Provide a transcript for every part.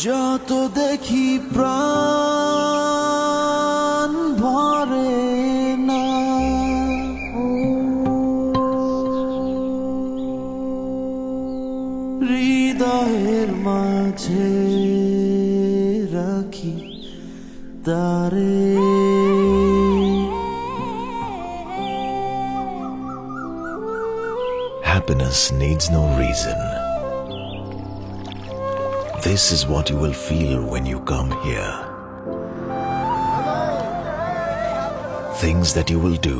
যত দেখি প্রাণ ভরে না, হৃদয়ের মাঝে রাখি তারে। Happiness needs no reason. This is what you will feel when you come here. Things that you will do,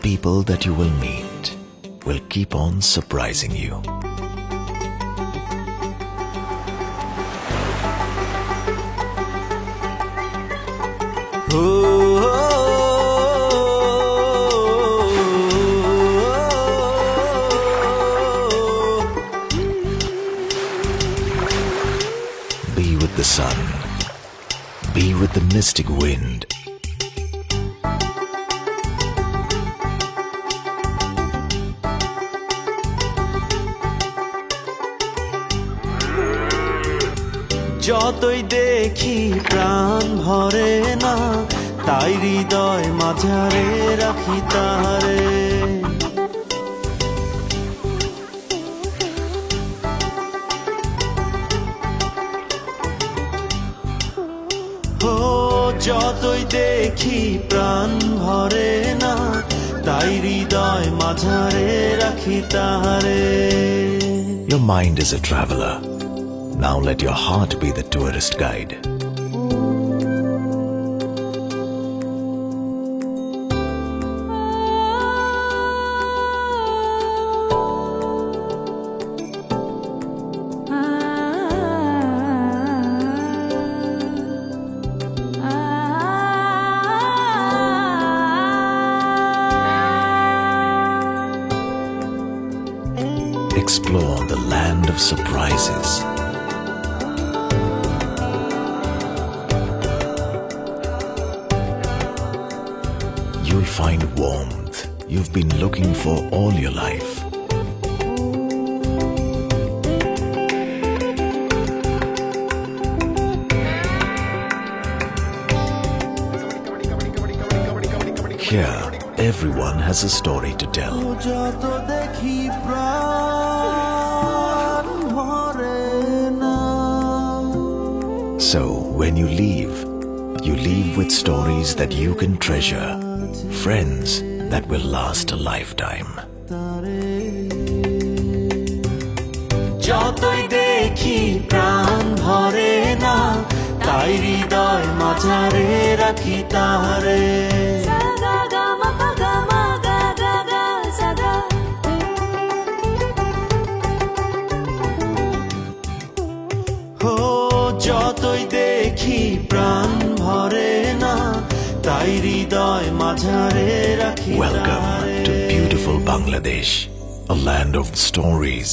people that you will meet, will keep on surprising you. Be with the sun. Be with the mystic wind. যতই দেখি প্রাণ ভরে না, তাই হৃদয় মাঝারে রাখি তারে। যতই দেখি প্রাণ ভরে না, তাই হৃদয় মাঝারে রাখি তারে। Your mind is a traveler. Now let your heart be the tourist guide. Explore the land of surprises. You'll find warmth you've been looking for all your life. Here, everyone has a story to tell. So, when you leave with stories that you can treasure, friends that will last a lifetime. যতই দেখি প্রাণ ভরে না, তাই হৃদয় মাঝারে রাখি তারে। যতই দেখি প্রাণ ভরে না, তাই হৃদয় মাঝারে রাখি তারে। Welcome to beautiful Bangladesh, a land of stories.